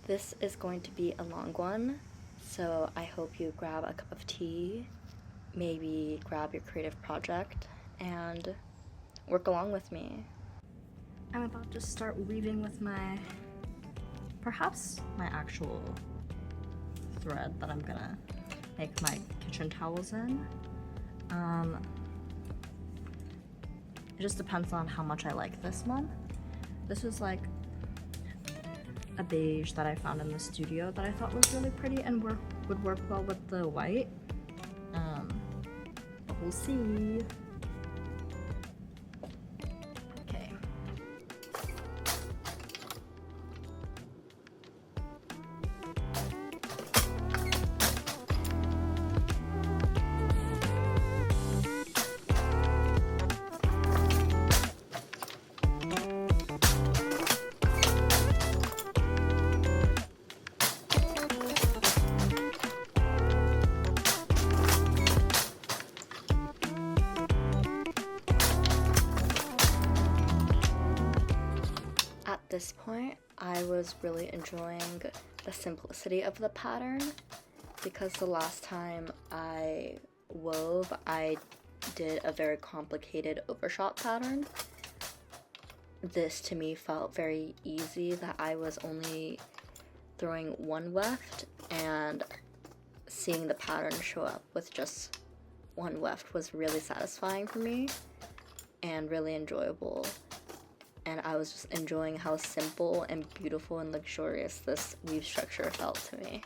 This is going to be a long one, so I hope you grab a cup of tea, maybe grab your creative project, and work along with me. I'm about to start weaving with perhaps my actual thread that I'm gonna make my kitchen towels in. It just depends on how much I like this one. This was like a beige that I found in the studio that I thought was really pretty and would work well with the white. But we'll see. Okay. At this point, I was really enjoying the simplicity of the pattern because the last time I wove, I did a very complicated overshot pattern. This to me felt very easy, that I was only throwing one weft, and seeing the pattern show up with just one weft was really satisfying for me and really enjoyable. And I was just enjoying how simple and beautiful and luxurious this weave structure felt to me.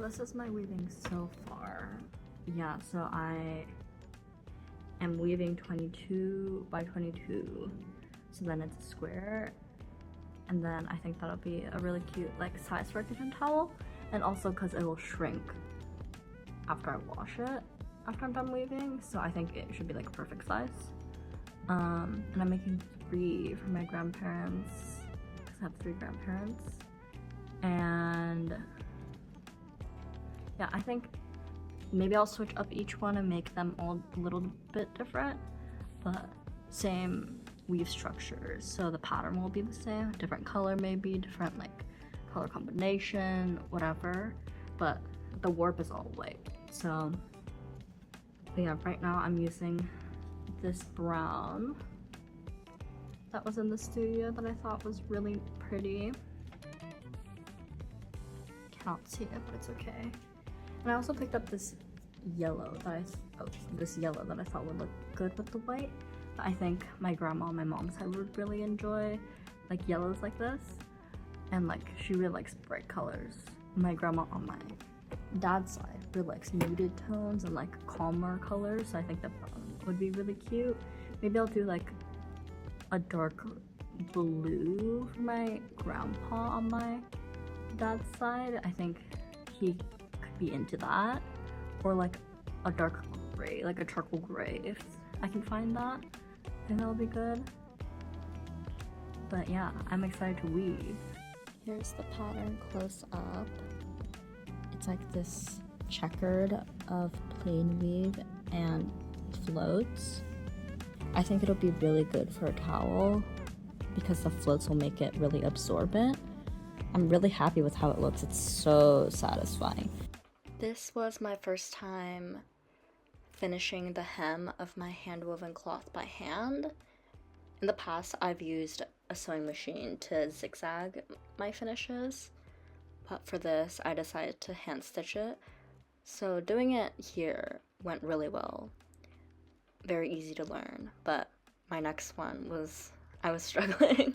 This is my weaving so far. Yeah, so I am weaving 22 by 22, so then it's a square, and then I think that'll be a really cute like size for a kitchen towel, and also because it will shrink after I wash it after I'm done weaving, so I think it should be like a perfect size. And I'm making 3 for my grandparents because I have 3 grandparents, and yeah, I think maybe I'll switch up each one and make them all a little bit different, but same weave structures. So the pattern will be the same, different color maybe, different like color combination, whatever, but the warp is all white. So but yeah, right now I'm using this brown that was in the studio that I thought was really pretty. Cannot see it, but it's okay. And I also picked up this yellow that I thought would look good with the white. But I think my grandma on my mom's side would really enjoy like yellows like this, and like she really likes bright colors. My grandma on my dad's side really likes muted tones and like calmer colors, so I think the brown would be really cute. Maybe I'll do like a dark blue for my grandpa on my dad's side. I think he could be into that, or like a dark gray, like a charcoal gray, if I can find that. I think that'll be good. But yeah, I'm excited to weave. Here's the pattern close up. It's like this checkered of plain weave and floats. I think it'll be really good for a towel because the floats will make it really absorbent. I'm really happy with how it looks. It's so satisfying. This was my first time finishing the hem of my hand-woven cloth by hand. In the past, I've used a sewing machine to zigzag my finishes, but for this, I decided to hand stitch it. So doing it here went really well. Very easy to learn, but my next one was, I was struggling.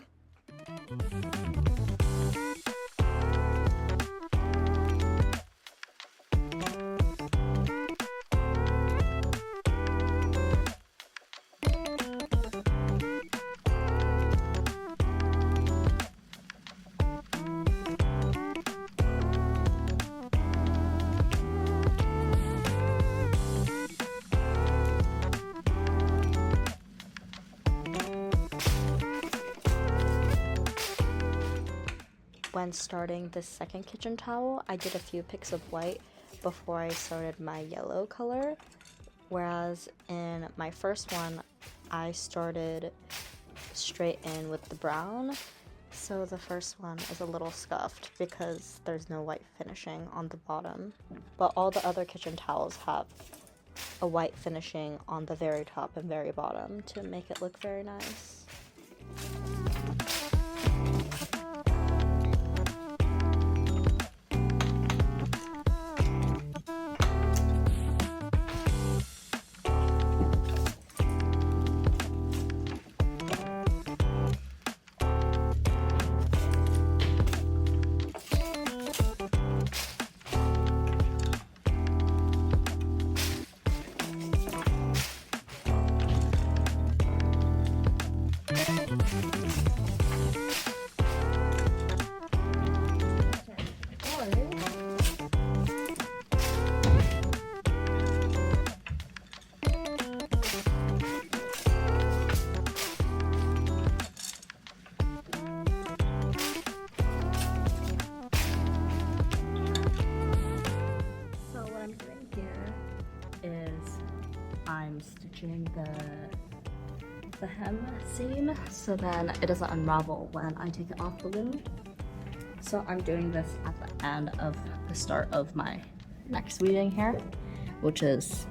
when starting the second kitchen towel, I did a few picks of white before I started my yellow color, whereas in my first one, I started straight in with the brown. So the first one is a little scuffed because there's no white finishing on the bottom, but all the other kitchen towels have a white finishing on the very top and very bottom to make it look very nice. I'm stitching the hem seam so then it doesn't unravel when I take it off the loom. So I'm doing this at the end of the start of my next weaving here, which is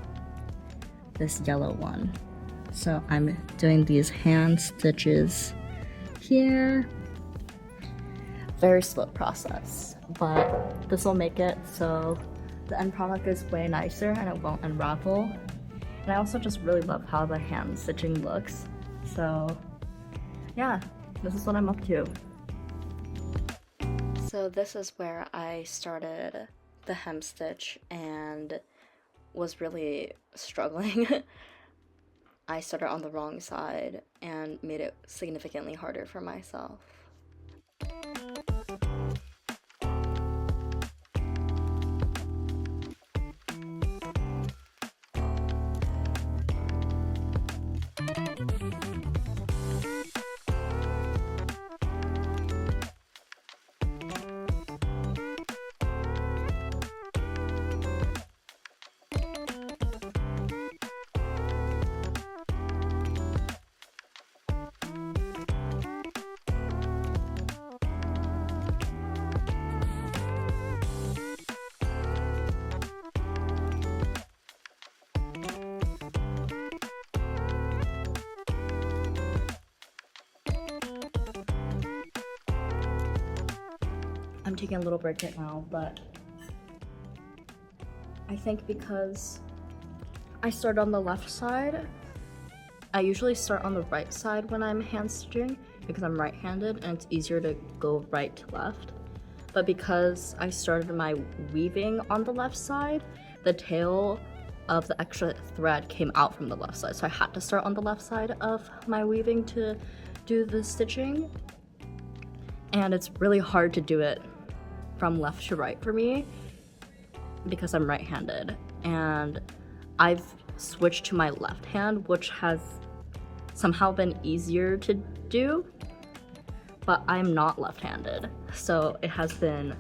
this yellow one. So I'm doing these hand stitches here. Very slow process, but this will make it so the end product is way nicer and it won't unravel. And I also just really love how the hand stitching looks. So yeah, this is what I'm up to. So this is where I started the hem stitch and was really struggling. I started on the wrong side and made it significantly harder for myself. I'm taking a little break right now, but I think because I started on the left side, I usually start on the right side when I'm hand stitching because I'm right-handed and it's easier to go right to left. But because I started my weaving on the left side, the tail of the extra thread came out from the left side. So I had to start on the left side of my weaving to do the stitching. And it's really hard to do it from left to right for me because I'm right-handed. And I've switched to my left hand, which has somehow been easier to do, but I'm not left-handed. So it has been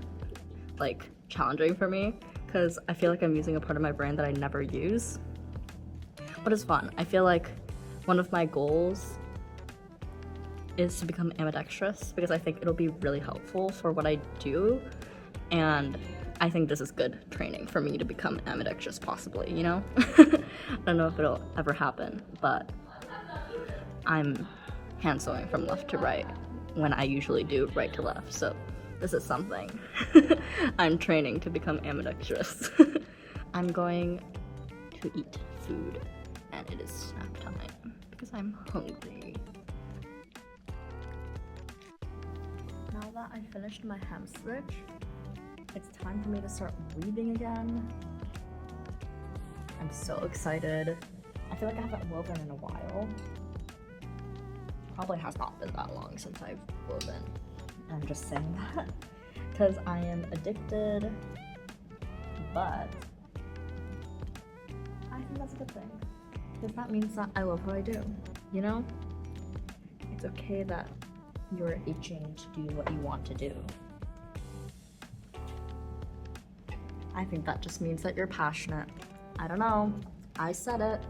like challenging for me because I feel like I'm using a part of my brain that I never use. But it's fun. I feel like one of my goals is to become ambidextrous because I think it'll be really helpful for what I do, and I think this is good training for me to become ambidextrous possibly, you know? I don't know if it'll ever happen, but I'm hand sewing from left to right when I usually do right to left, so this is something. I'm training to become ambidextrous. I'm going to eat food and it is snack time because I'm hungry. Now that I finished my hem stitch, it's time for me to start weaving again. I'm so excited. I feel like I haven't woven in a while. Probably has not been that long since I've woven. I'm just saying that because I am addicted, but I think that's a good thing because that means that I love what I do, you know? It's okay that you're itching to do what you want to do. I think that just means that you're passionate. I don't know. I said it.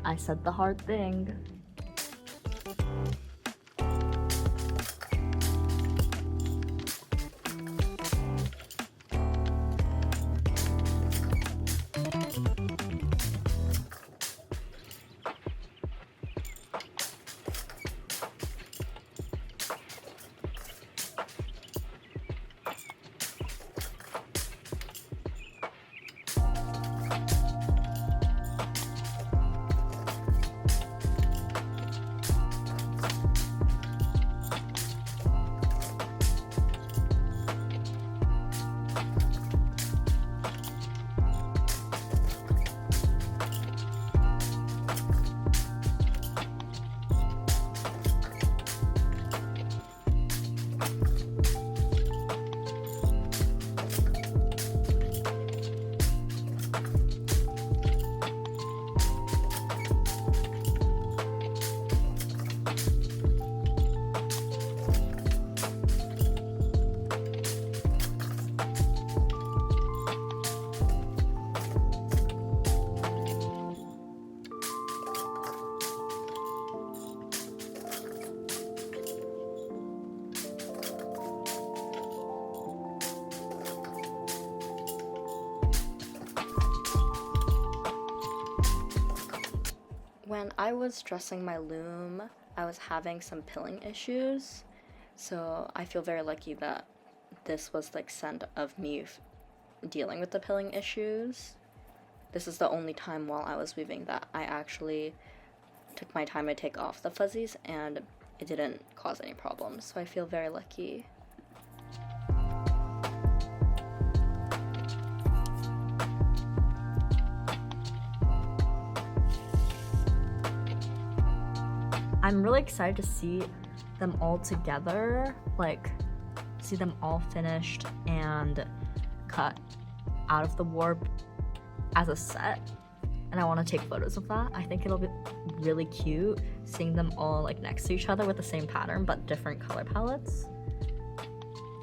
I said the hard thing. When I was dressing my loom, I was having some pilling issues, so I feel very lucky that this was like scent of me dealing with the pilling issues. This is the only time while I was weaving that I actually took my time to take off the fuzzies and it didn't cause any problems, so I feel very lucky. I'm really excited to see them all together, like see them all finished and cut out of the warp as a set. And I want to take photos of that. I think it'll be really cute seeing them all like next to each other with the same pattern but different color palettes.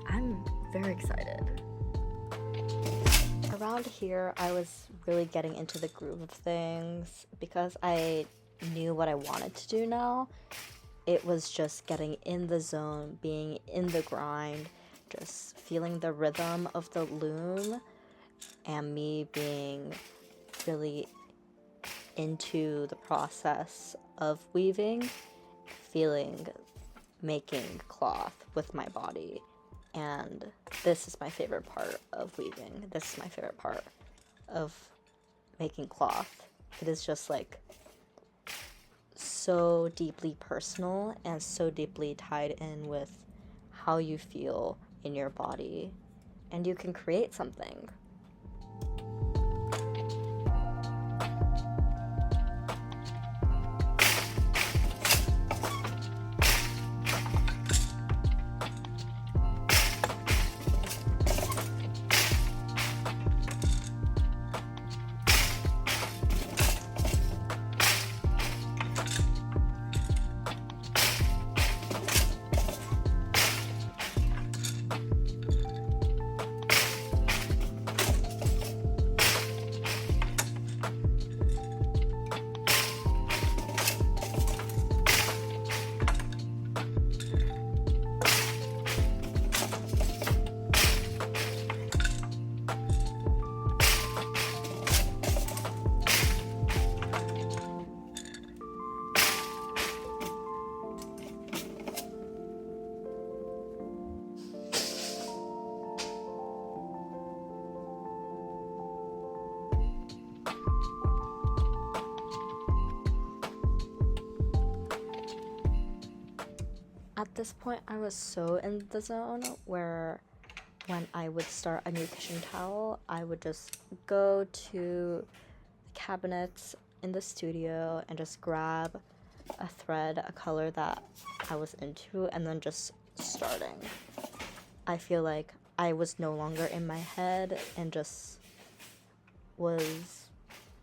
I'm very excited. Around here, I was really getting into the groove of things because I knew what I wanted to do now. It was just getting in the zone, being in the grind, just feeling the rhythm of the loom, and me being really into the process of weaving, feeling making cloth with my body. And this is my favorite part of weaving. This is my favorite part of making cloth. It is just like so deeply personal and so deeply tied in with how you feel in your body, and you can create something. At this point, I was so in the zone where when I would start a new kitchen towel, I would just go to the cabinets in the studio and just grab a thread, a color that I was into, and then just starting. I feel like I was no longer in my head and just was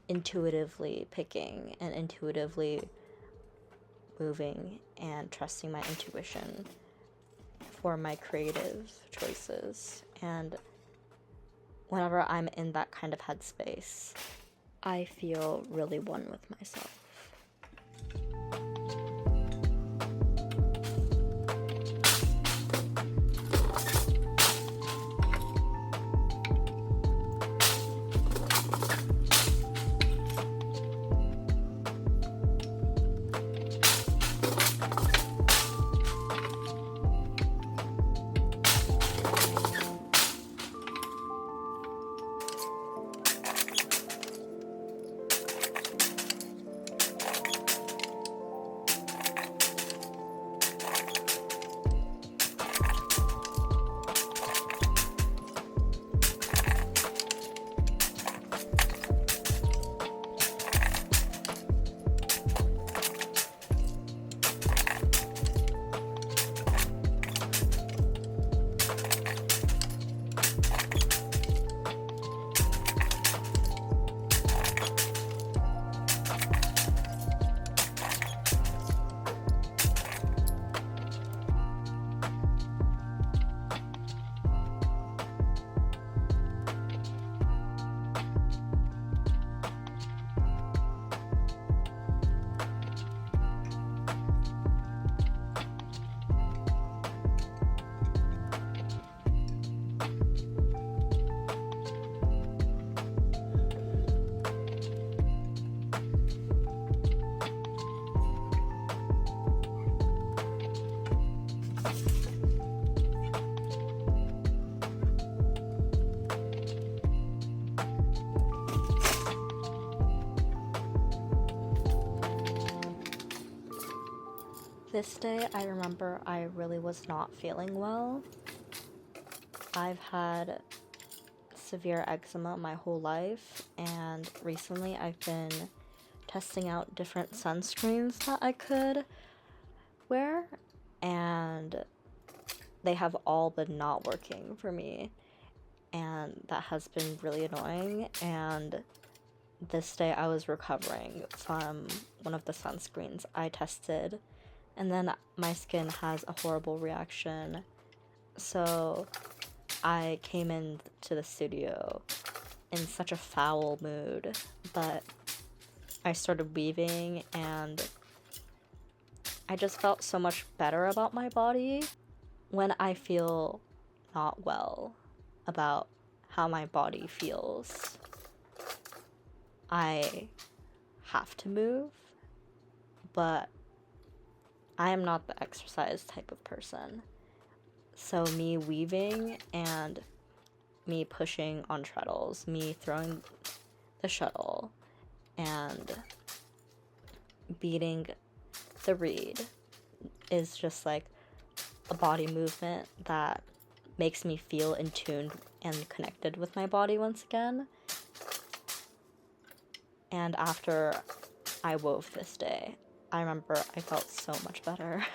intuitively picking and intuitively moving and trusting my intuition for my creative choices. And whenever I'm in that kind of headspace, I feel really one with myself. This day, I remember I really was not feeling well. I've had severe eczema my whole life, and recently I've been testing out different sunscreens that I could wear, and they have all been not working for me, and that has been really annoying. And this day I was recovering from one of the sunscreens I tested, and then my skin has a horrible reaction. So I came into the studio in such a foul mood, but I started weaving and I just felt so much better about my body. When I feel not well about how my body feels, I have to move, but I am not the exercise type of person. So me weaving and me pushing on treadles, me throwing the shuttle, and beating the reed is just like a body movement that makes me feel in tune and connected with my body once again. And after I wove this day, I remember I felt so much better.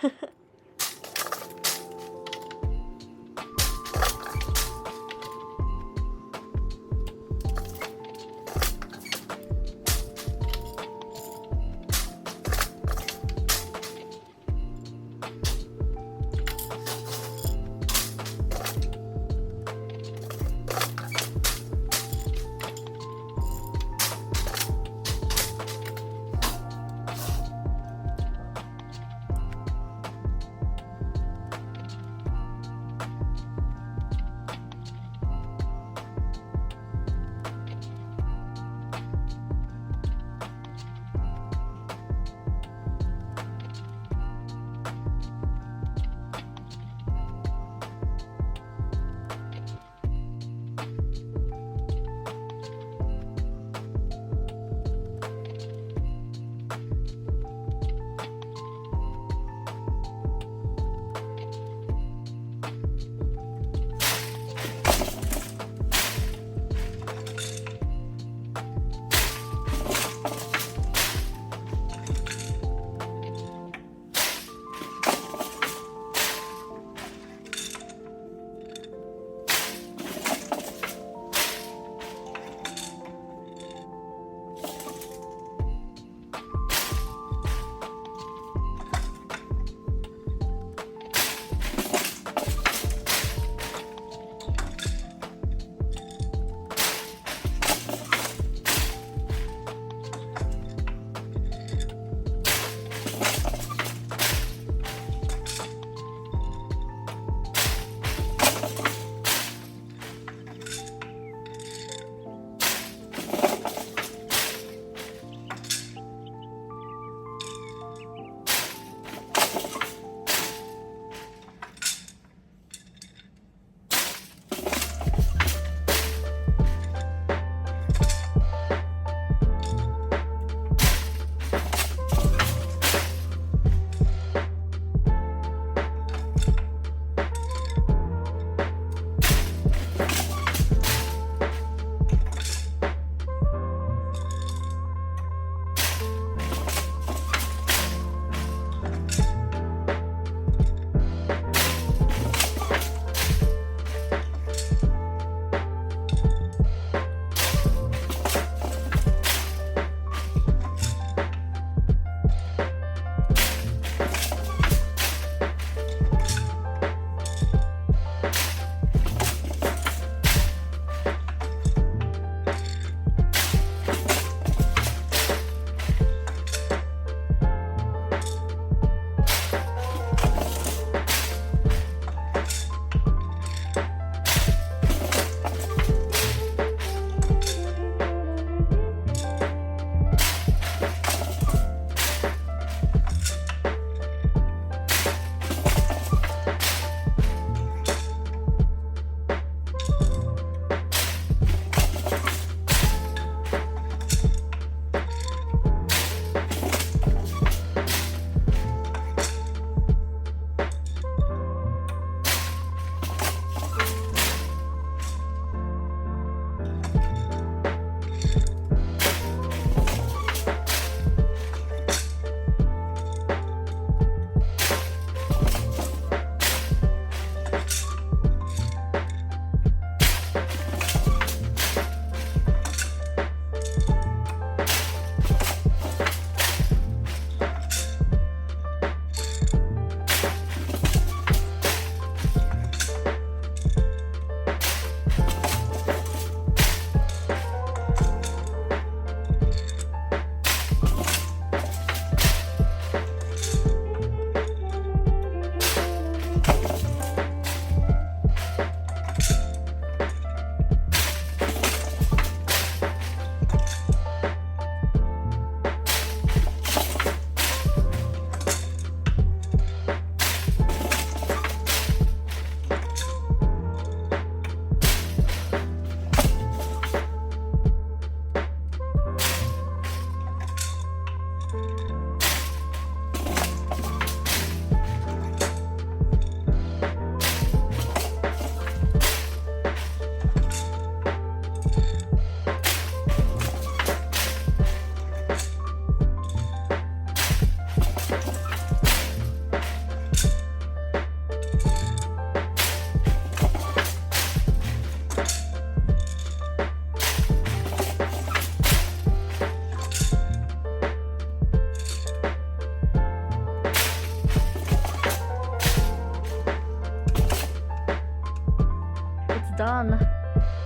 done.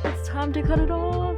It's time to cut it off.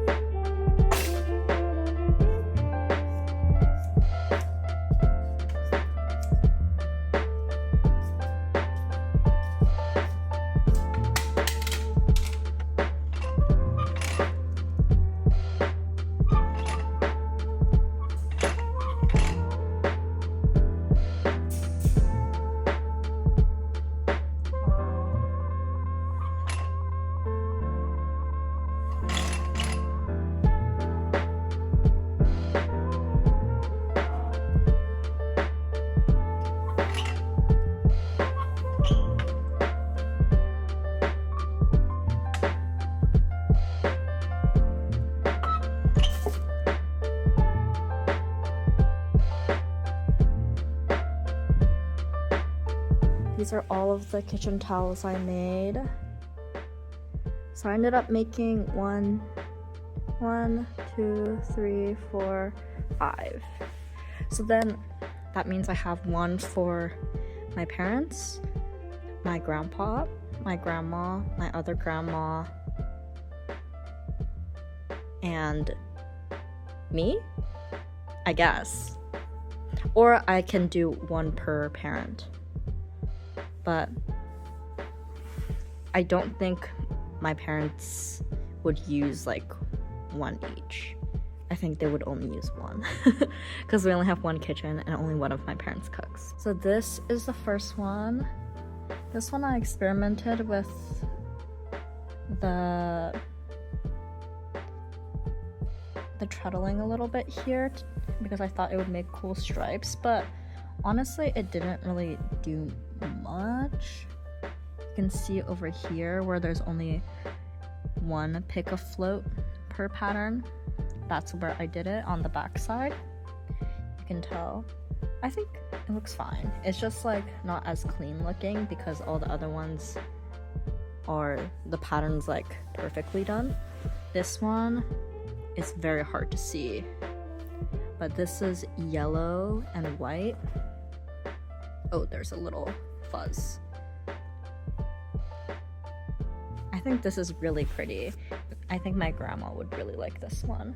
These are all of the kitchen towels I made. So I ended up making 1, 2, 3, 4, 5. So then that means I have one for my parents, my grandpa, my grandma, my other grandma, and me, I guess. Or I can do one per parent. But I don't think my parents would use like one each. I think they would only use one because we only have one kitchen and only one of my parents cooks. So this is the first one. This one I experimented with the treadling a little bit here because I thought it would make cool stripes, but honestly it didn't really do much. You can see over here where there's only one pick afloat per pattern. That's where I did it on the back side. You can tell. I think it looks fine. It's just like not as clean looking because all the other ones are the patterns like perfectly done. This one is very hard to see, but this is yellow and white. Oh, there's a little fuzz. I think this is really pretty. I think my grandma would really like this one.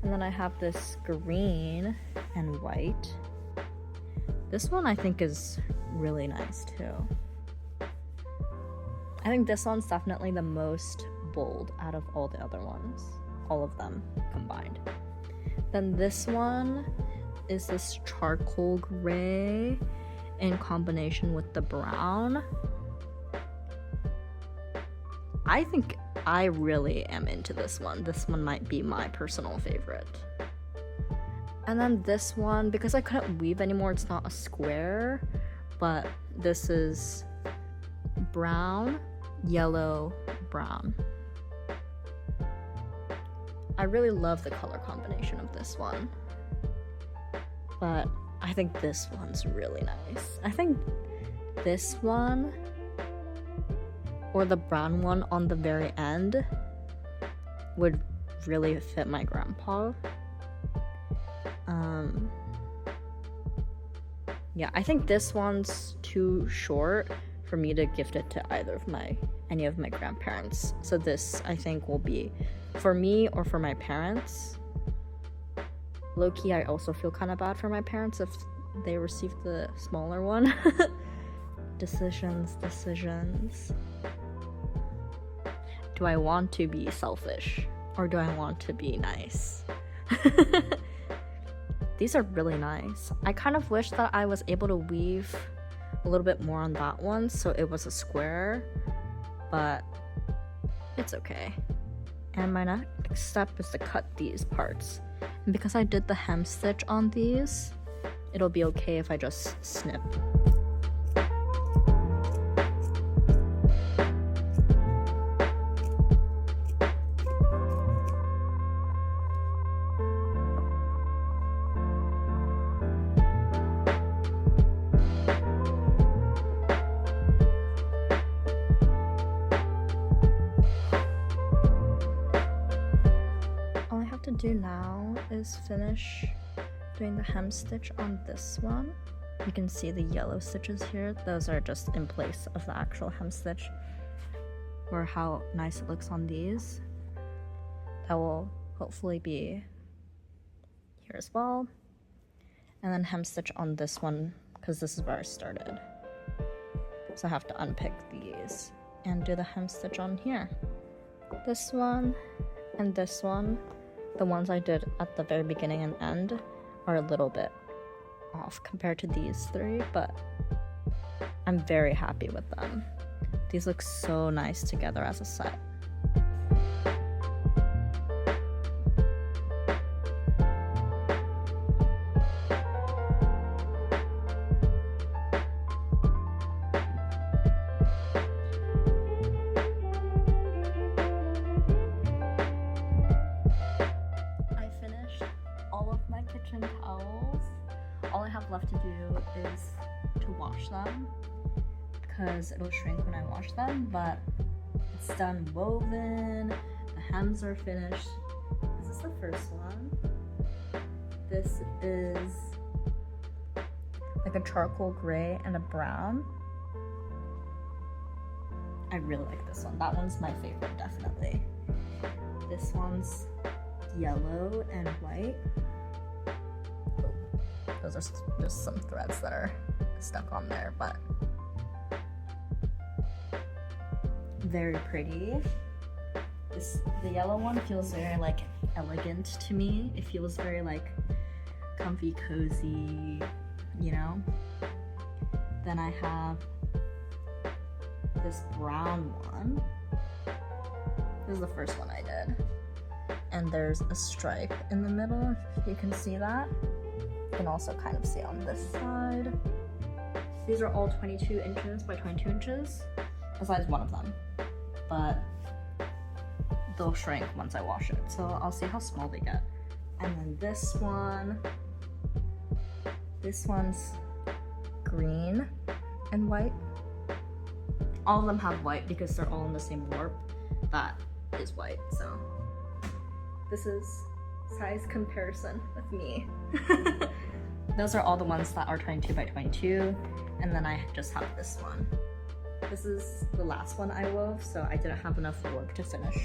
And then I have this green and white. This one I think is really nice too. I think this one's definitely the most bold out of all the other ones. All of them combined. Then this one is this charcoal gray in combination with the brown. I think I really am into this one. This one might be my personal favorite. And then this one, because I couldn't weave anymore, it's not a square, but this is brown, yellow, brown. I really love the color combination of this one, but I think this one's really nice. I think this one or the brown one on the very end would really fit my grandpa. Yeah, I think this one's too short for me to gift it to any of my grandparents. So this I think will be for me or for my parents. Low-key, I also feel kind of bad for my parents if they received the smaller one. Decisions. Do I want to be selfish or do I want to be nice? These are really nice. I kind of wish that I was able to weave a little bit more on that one so it was a square, but it's okay. And my next step is to cut these parts. And because I did the hem stitch on these, it'll be okay if I just snip. To do now is finish doing the hem stitch on this one. You can see the yellow stitches here. Those are just in place of the actual hem stitch. or how nice it looks on these. That will hopefully be here as well. And then hem stitch on this one because this is where I started. So I have to unpick these and do the hem stitch on here. This one and this one, the ones I did at the very beginning and end, are a little bit off compared to these three, but I'm very happy with them. These look so nice together as a set. I finished all of my kitchen towels. All I have left to do is to wash them because it'll shrink when I wash them, but it's done woven, the hems are finished. This is the first one. This is like a charcoal gray and a brown. I really like this one. That one's my favorite, definitely. This one's yellow and white. Those are just some threads that are stuck on there, but very pretty. The yellow one feels very like elegant to me. It feels very like comfy, cozy, you know? Then I have this brown one. This is the first one I did. And there's a stripe in the middle, if you can see that. You can also kind of see on this side. These are all 22 inches by 22 inches, besides one of them. But they'll shrink once I wash it, so I'll see how small they get. And then this one's green and white. All of them have white because they're all in the same warp. That is white, so this is size comparison with me. Those are all the ones that are 22 by 22, and then I just have this one. This is the last one I wove, so I didn't have enough work to finish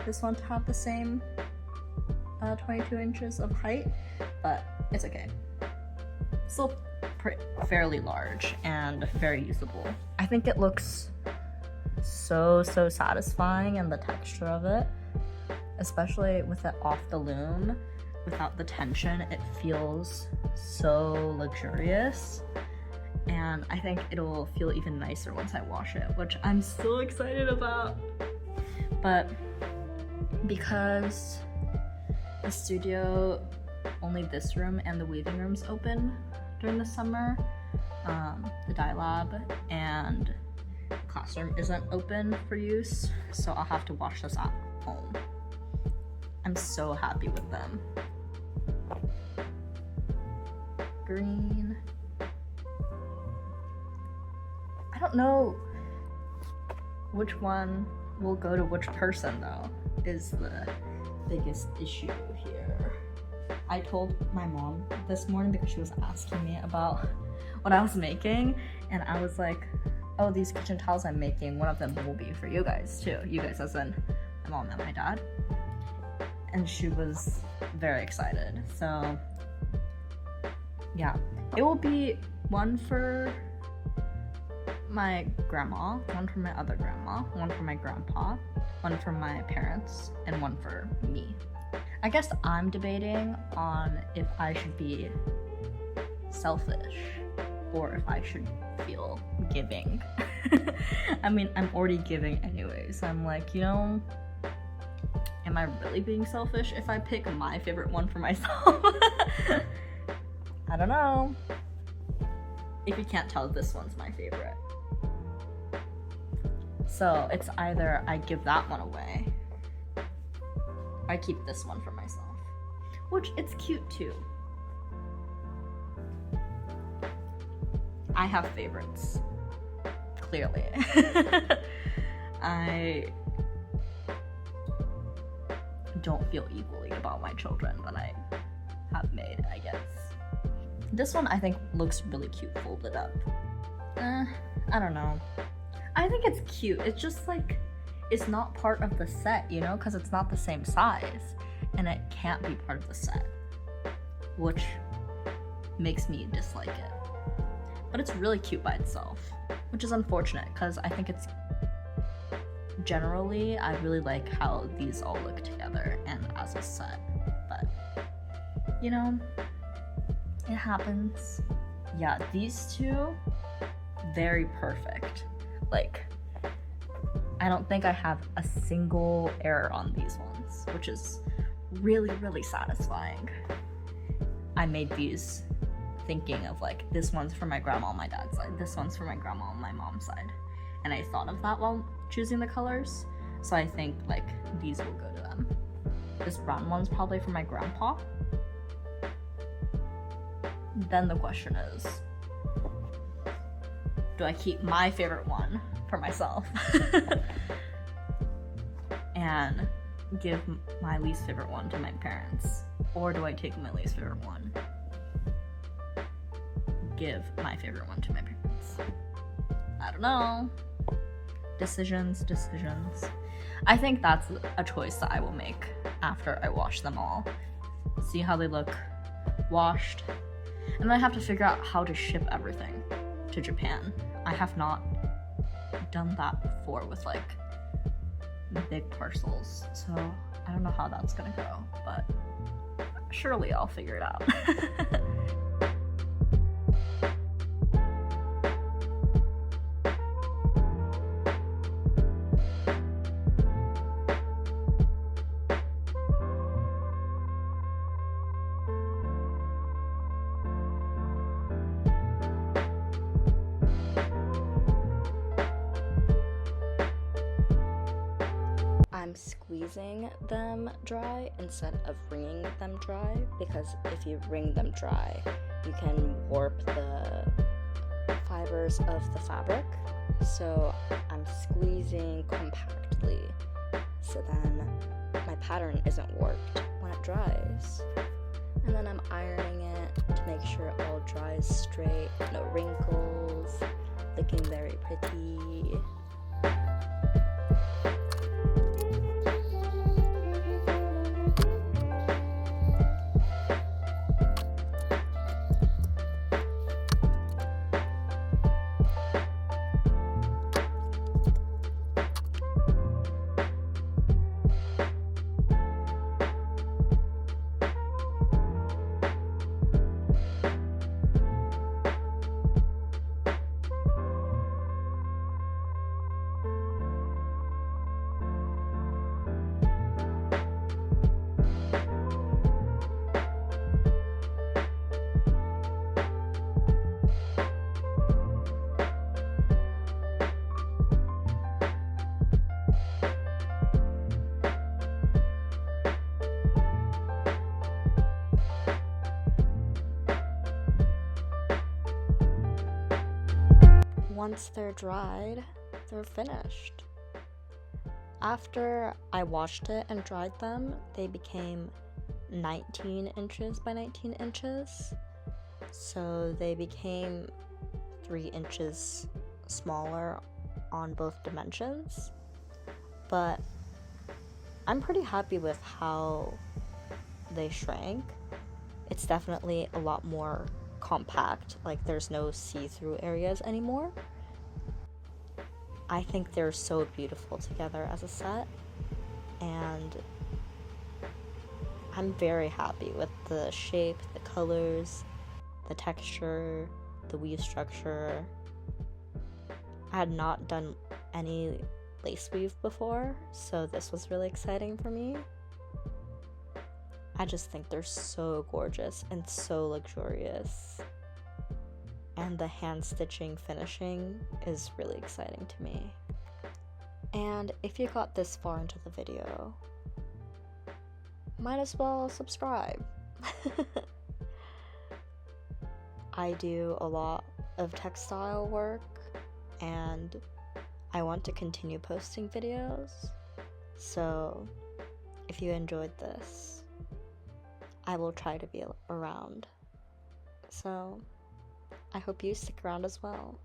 this one to have the same 22 inches of height, but it's okay. Still fairly large and very usable. I think it looks so satisfying, and the texture of it, especially with it off the loom, without the tension, it feels so luxurious. And I think it'll feel even nicer once I wash it, which I'm so excited about. But because the studio, only this room and the weaving room's open during the summer, the dye lab and classroom isn't open for use, so I'll have to wash this at home. I'm so happy with them. Green. I don't know which one will go to which person though, is the biggest issue here. I told my mom this morning because she was asking me about what I was making, and I was like, oh, these kitchen towels I'm making, one of them will be for you guys too. You guys as in my mom and my dad. And she was very excited. So yeah, it will be one for my grandma, one for my other grandma, one for my grandpa, one for my parents, and one for me. I guess I'm debating on if I should be selfish or if I should feel giving. I mean, I'm already giving anyways. I'm like, you know, am I really being selfish if I pick my favorite one for myself? I don't know. If you can't tell, this one's my favorite. So it's either I give that one away, I keep this one for myself, which it's cute too. I have favorites, clearly. I don't feel equally about my children that I have made, I guess. This one I think looks really cute folded up. I don't know. I think it's cute. It's just like, is not part of the set, you know, because it's not the same size, and it can't be part of the set, which makes me dislike it. But it's really cute by itself, which is unfortunate because I think it's generally, I really like how these all look together and as a set, but you know, it happens. Yeah, these two, very perfect. Like, I don't think I have a single error on these ones, which is really, really satisfying. I made these thinking of like, this one's for my grandma on my dad's side, this one's for my grandma on my mom's side. And I thought of that while choosing the colors, so I think like these will go to them. This brown one's probably for my grandpa. Then the question is, do I keep my favorite one for myself and give my least favorite one to my parents? Or do I take my least favorite one, give my favorite one to my parents? I don't know. Decisions. I think that's a choice that I will make after I wash them all. See how they look washed. And then I have to figure out how to ship everything to Japan. I have not done that before with like big parcels, so I don't know how that's gonna go, but surely I'll figure it out. I'm squeezing them dry instead of wringing them dry, because if you wring them dry, you can warp the fibers of the fabric. So I'm squeezing compactly, so then my pattern isn't warped when it dries. And then I'm ironing it to make sure it all dries straight, no wrinkles, looking very pretty. Once they're dried, they're finished. After I washed it and dried them, they became 19 inches by 19 inches. So they became 3 inches smaller on both dimensions. But I'm pretty happy with how they shrank. It's definitely a lot more compact, like there's no see-through areas anymore. I think they're so beautiful together as a set, and I'm very happy with the shape, the colors, the texture, the weave structure. I had not done any lace weave before, so this was really exciting for me. I just think they're so gorgeous and so luxurious. And the hand stitching finishing is really exciting to me. And if you got this far into the video, might as well subscribe. I do a lot of textile work, and I want to continue posting videos. So if you enjoyed this, I will try to be around. So I hope you stick around as well.